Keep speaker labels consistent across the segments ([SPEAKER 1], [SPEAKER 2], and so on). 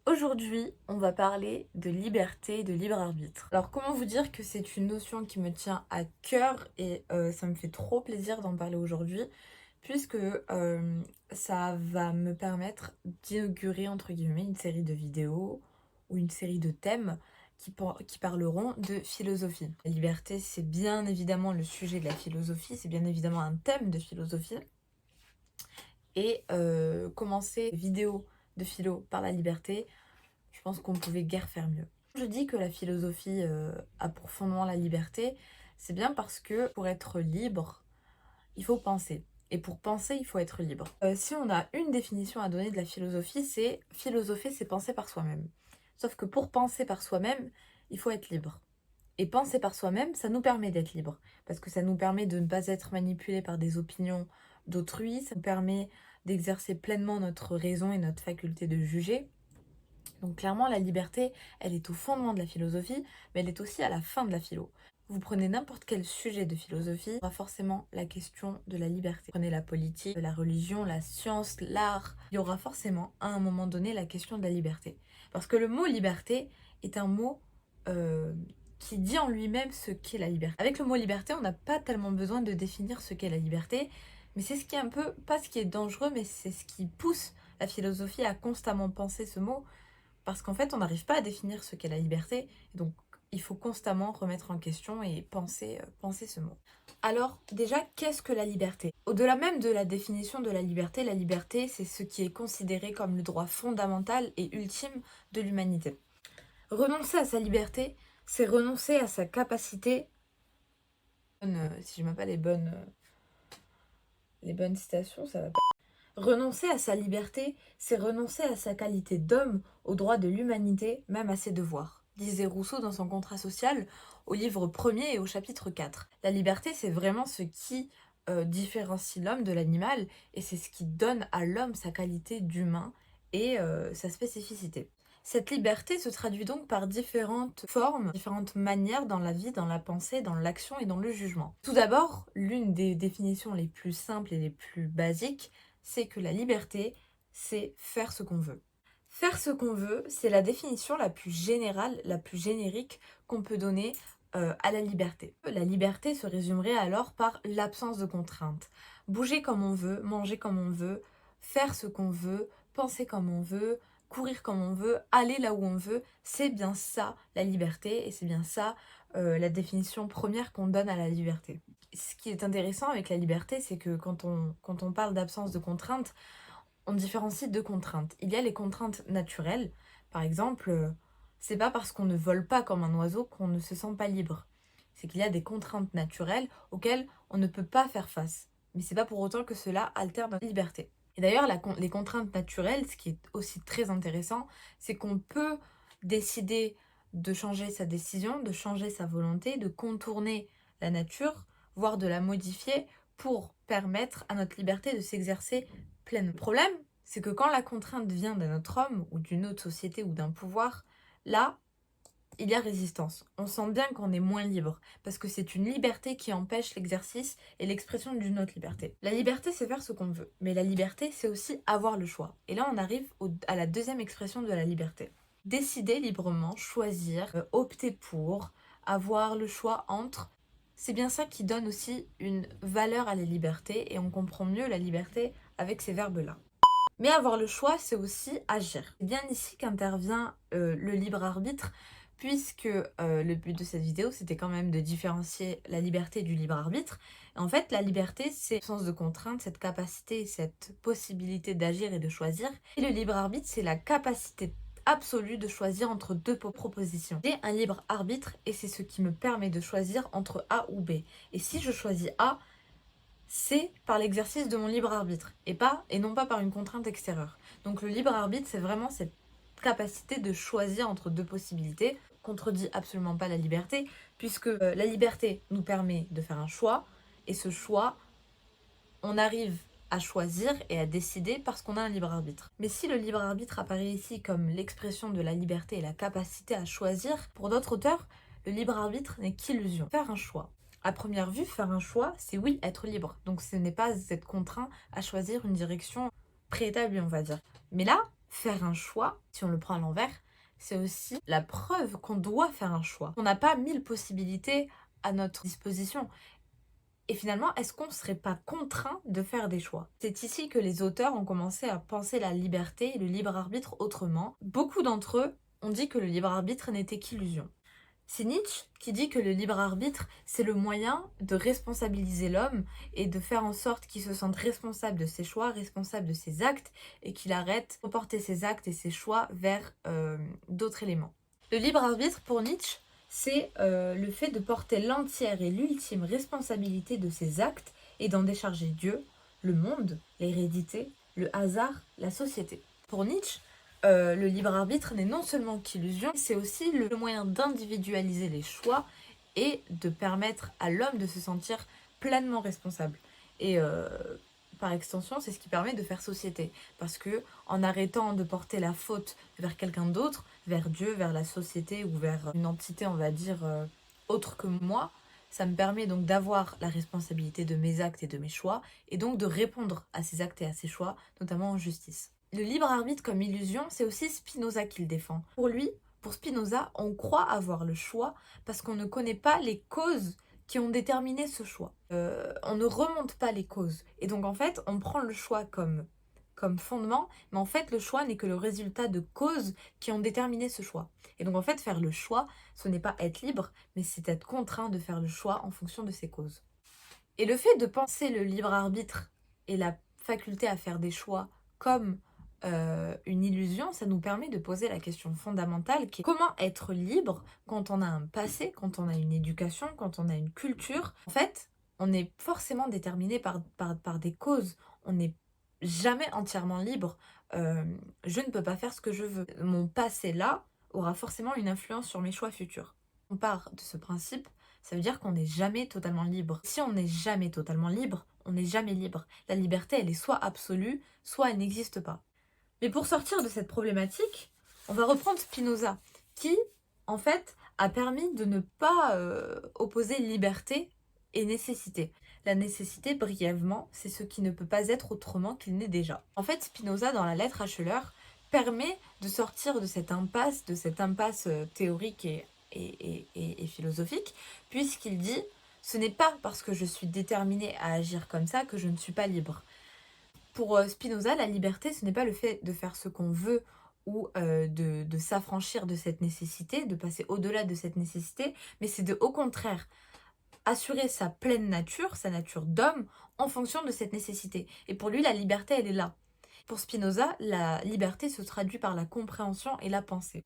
[SPEAKER 1] Aujourd'hui, on va parler de liberté et de libre arbitre. Alors, comment vous dire que c'est une notion qui me tient à cœur et ça me fait trop plaisir d'en parler aujourd'hui, puisque ça va me permettre d'inaugurer, entre guillemets, une série de vidéos ou une série de thèmes qui parleront de philosophie. La liberté, c'est bien évidemment le sujet de la philosophie, c'est bien évidemment un thème de philosophie. Et commencer vidéo de philo par la liberté, je pense qu'on pouvait guère faire mieux. Je dis que la philosophie a pour fondement la liberté, c'est bien parce que pour être libre, il faut penser. Et pour penser, il faut être libre. Si on a une définition à donner de la philosophie, c'est philosopher, c'est penser par soi-même. Sauf que pour penser par soi-même, il faut être libre. Et penser par soi-même, ça nous permet d'être libre. Parce que ça nous permet de ne pas être manipulé par des opinions d'autrui, ça nous permet d'exercer pleinement notre raison et notre faculté de juger. Donc clairement, la liberté, elle est au fondement de la philosophie, mais elle est aussi à la fin de la philo. Vous prenez n'importe quel sujet de philosophie, il y aura forcément la question de la liberté. Prenez la politique, la religion, la science, l'art, il y aura forcément à un moment donné la question de la liberté. Parce que le mot liberté est un mot qui dit en lui-même ce qu'est la liberté. Avec le mot liberté, on n'a pas tellement besoin de définir ce qu'est la liberté, mais c'est ce qui est un peu, pas ce qui est dangereux, mais c'est ce qui pousse la philosophie à constamment penser ce mot, parce qu'en fait, on n'arrive pas à définir ce qu'est la liberté, donc il faut constamment remettre en question et penser ce mot. Alors, déjà, qu'est-ce que la liberté? Au-delà même de la définition de la liberté, c'est ce qui est considéré comme le droit fondamental et ultime de l'humanité. Renoncer à sa liberté, c'est renoncer à sa capacité, si je mets pas les bonnes citations, ça va pas. Renoncer à sa liberté, c'est renoncer à sa qualité d'homme, au droit de l'humanité, même à ses devoirs, disait Rousseau dans son Contrat social, au livre 1er et au chapitre 4. La liberté, c'est vraiment ce qui différencie l'homme de l'animal, et c'est ce qui donne à l'homme sa qualité d'humain et sa spécificité. Cette liberté se traduit donc par différentes formes, différentes manières dans la vie, dans la pensée, dans l'action et dans le jugement. Tout d'abord, l'une des définitions les plus simples et les plus basiques, c'est que la liberté, c'est faire ce qu'on veut. Faire ce qu'on veut, c'est la définition la plus générale, la plus générique qu'on peut donner à la liberté. La liberté se résumerait alors par l'absence de contraintes. Bouger comme on veut, manger comme on veut, faire ce qu'on veut, penser comme on veut, courir comme on veut, aller là où on veut, c'est bien ça la liberté et c'est bien ça la définition première qu'on donne à la liberté. Ce qui est intéressant avec la liberté, c'est que quand on parle d'absence de contraintes, on différencie deux contraintes. Il y a les contraintes naturelles. Par exemple, c'est pas parce qu'on ne vole pas comme un oiseau qu'on ne se sent pas libre. C'est qu'il y a des contraintes naturelles auxquelles on ne peut pas faire face. Mais c'est pas pour autant que cela altère notre liberté. Et d'ailleurs, les contraintes naturelles, ce qui est aussi très intéressant, c'est qu'on peut décider de changer sa décision, de changer sa volonté, de contourner la nature, voire de la modifier pour permettre à notre liberté de s'exercer pleinement. Le problème, c'est que quand la contrainte vient d'un autre homme ou d'une autre société ou d'un pouvoir, là, il y a résistance. On sent bien qu'on est moins libre, parce que c'est une liberté qui empêche l'exercice et l'expression d'une autre liberté. La liberté, c'est faire ce qu'on veut, mais la liberté, c'est aussi avoir le choix. Et là, on arrive à la deuxième expression de la liberté. Décider librement, choisir, opter pour, avoir le choix entre, c'est bien ça qui donne aussi une valeur à la liberté, et on comprend mieux la liberté avec ces verbes-là. Mais avoir le choix, c'est aussi agir. C'est bien ici qu'intervient le libre arbitre, puisque le but de cette vidéo, c'était quand même de différencier la liberté du libre arbitre. Et en fait, la liberté, c'est l'absence de contrainte, cette capacité, cette possibilité d'agir et de choisir. Et le libre arbitre, c'est la capacité absolue de choisir entre deux propositions. J'ai un libre arbitre et c'est ce qui me permet de choisir entre A ou B. Et si je choisis A, c'est par l'exercice de mon libre arbitre et non pas par une contrainte extérieure. Donc le libre arbitre, c'est vraiment cette capacité de choisir entre deux possibilités, contredit absolument pas la liberté, puisque la liberté nous permet de faire un choix, et ce choix, on arrive à choisir et à décider parce qu'on a un libre arbitre. Mais si le libre arbitre apparaît ici comme l'expression de la liberté et la capacité à choisir, pour d'autres auteurs, le libre arbitre n'est qu'illusion. Faire un choix. À première vue, faire un choix, c'est oui, être libre. Donc ce n'est pas être contraint à choisir une direction préétablie, on va dire. Mais là, faire un choix, si on le prend à l'envers, c'est aussi la preuve qu'on doit faire un choix. On n'a pas 1000 possibilités à notre disposition. Et finalement, est-ce qu'on ne serait pas contraint de faire des choix? C'est ici que les auteurs ont commencé à penser la liberté et le libre arbitre autrement. Beaucoup d'entre eux ont dit que le libre arbitre n'était qu'illusion. C'est Nietzsche qui dit que le libre arbitre, c'est le moyen de responsabiliser l'homme et de faire en sorte qu'il se sente responsable de ses choix, responsable de ses actes, et qu'il arrête de reporter ses actes et ses choix vers d'autres éléments. Le libre arbitre, pour Nietzsche, c'est le fait de porter l'entière et l'ultime responsabilité de ses actes et d'en décharger Dieu, le monde, l'hérédité, le hasard, la société. Pour Nietzsche, le libre arbitre n'est non seulement qu'illusion, c'est aussi le moyen d'individualiser les choix et de permettre à l'homme de se sentir pleinement responsable. Et par extension, c'est ce qui permet de faire société. Parce que en arrêtant de porter la faute vers quelqu'un d'autre, vers Dieu, vers la société ou vers une entité, on va dire, autre que moi, ça me permet donc d'avoir la responsabilité de mes actes et de mes choix, et donc de répondre à ces actes et à ces choix, notamment en justice. Le libre arbitre comme illusion, c'est aussi Spinoza qui le défend. Pour lui, pour Spinoza, on croit avoir le choix parce qu'on ne connaît pas les causes qui ont déterminé ce choix. On ne remonte pas les causes. Et donc en fait, on prend le choix comme fondement, mais en fait le choix n'est que le résultat de causes qui ont déterminé ce choix. Et donc en fait, faire le choix, ce n'est pas être libre, mais c'est être contraint de faire le choix en fonction de ces causes. Et le fait de penser le libre arbitre et la faculté à faire des choix comme une illusion, ça nous permet de poser la question fondamentale qui est comment être libre quand on a un passé, quand on a une éducation, quand on a une culture. En fait, on est forcément déterminé par des causes. On n'est jamais entièrement libre. Je ne peux pas faire ce que je veux. Mon passé là aura forcément une influence sur mes choix futurs. On part de ce principe, ça veut dire qu'on n'est jamais totalement libre. Si on n'est jamais totalement libre, on n'est jamais libre. La liberté, elle est soit absolue, soit elle n'existe pas. Mais pour sortir de cette problématique, on va reprendre Spinoza, qui, en fait, a permis de ne pas opposer liberté et nécessité. La nécessité, brièvement, c'est ce qui ne peut pas être autrement qu'il n'est déjà. En fait, Spinoza, dans la lettre à Schiller, permet de sortir de cette impasse théorique et philosophique, puisqu'il dit « Ce n'est pas parce que je suis déterminé à agir comme ça que je ne suis pas libre ». Pour Spinoza, la liberté, ce n'est pas le fait de faire ce qu'on veut ou de s'affranchir de cette nécessité, de passer au-delà de cette nécessité, mais c'est de, au contraire, assurer sa pleine nature, sa nature d'homme, en fonction de cette nécessité. Et pour lui, la liberté, elle est là. Pour Spinoza, la liberté se traduit par la compréhension et la pensée.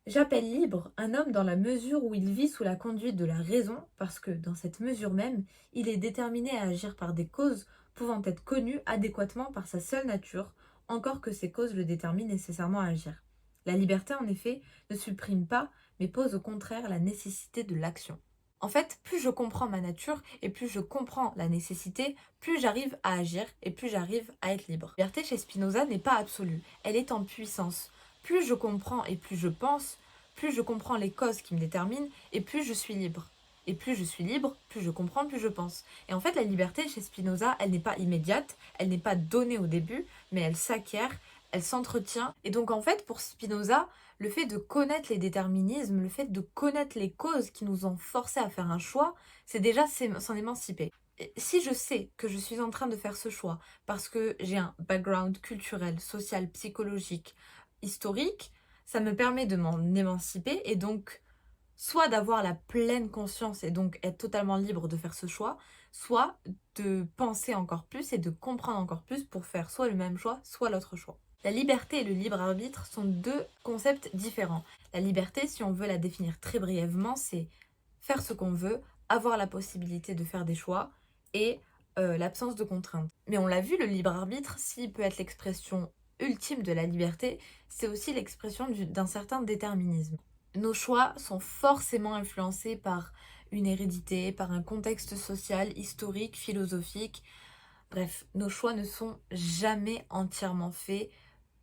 [SPEAKER 1] J'appelle libre un homme dans la mesure où il vit sous la conduite de la raison, parce que, dans cette mesure même, il est déterminé à agir par des causes pouvant être connues adéquatement par sa seule nature, encore que ces causes le déterminent nécessairement à agir. La liberté, en effet, ne supprime pas, mais pose au contraire la nécessité de l'action. En fait, plus je comprends ma nature et plus je comprends la nécessité, plus j'arrive à agir et plus j'arrive à être libre. La liberté chez Spinoza n'est pas absolue, elle est en puissance. Plus je comprends et plus je pense, plus je comprends les causes qui me déterminent et plus je suis libre. Et plus je suis libre, plus je comprends, plus je pense. Et en fait, la liberté chez Spinoza, elle n'est pas immédiate, elle n'est pas donnée au début, mais elle s'acquiert, elle s'entretient. Et donc en fait, pour Spinoza, le fait de connaître les déterminismes, le fait de connaître les causes qui nous ont forcés à faire un choix, c'est déjà s'en émanciper. Et si je sais que je suis en train de faire ce choix parce que j'ai un background culturel, social, psychologique, historique, ça me permet de m'en émanciper et donc soit d'avoir la pleine conscience et donc être totalement libre de faire ce choix, soit de penser encore plus et de comprendre encore plus pour faire soit le même choix, soit l'autre choix. La liberté et le libre arbitre sont deux concepts différents. La liberté, si on veut la définir très brièvement, c'est faire ce qu'on veut, avoir la possibilité de faire des choix et l'absence de contraintes. Mais on l'a vu, le libre arbitre, s'il peut être l'expression ultime de la liberté, c'est aussi l'expression d'un certain déterminisme. Nos choix sont forcément influencés par une hérédité, par un contexte social, historique, philosophique. Bref, nos choix ne sont jamais entièrement faits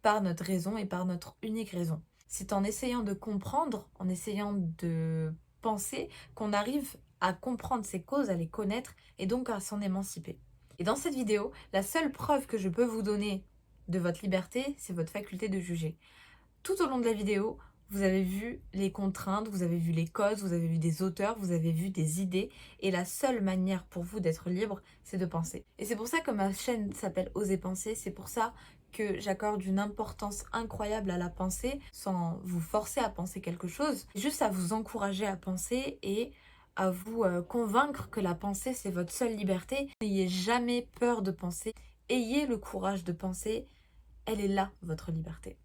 [SPEAKER 1] par notre raison et par notre unique raison. C'est en essayant de comprendre, en essayant de penser, qu'on arrive à comprendre ces causes, à les connaître et donc à s'en émanciper. Et dans cette vidéo, la seule preuve que je peux vous donner de votre liberté, c'est votre faculté de juger. Tout au long de la vidéo, vous avez vu les contraintes, vous avez vu les causes, vous avez vu des auteurs, vous avez vu des idées. Et la seule manière pour vous d'être libre, c'est de penser. Et c'est pour ça que ma chaîne s'appelle Oser penser. C'est pour ça que j'accorde une importance incroyable à la pensée, sans vous forcer à penser quelque chose, juste à vous encourager à penser et à vous convaincre que la pensée, c'est votre seule liberté. N'ayez jamais peur de penser. Ayez le courage de penser. Elle est là, votre liberté.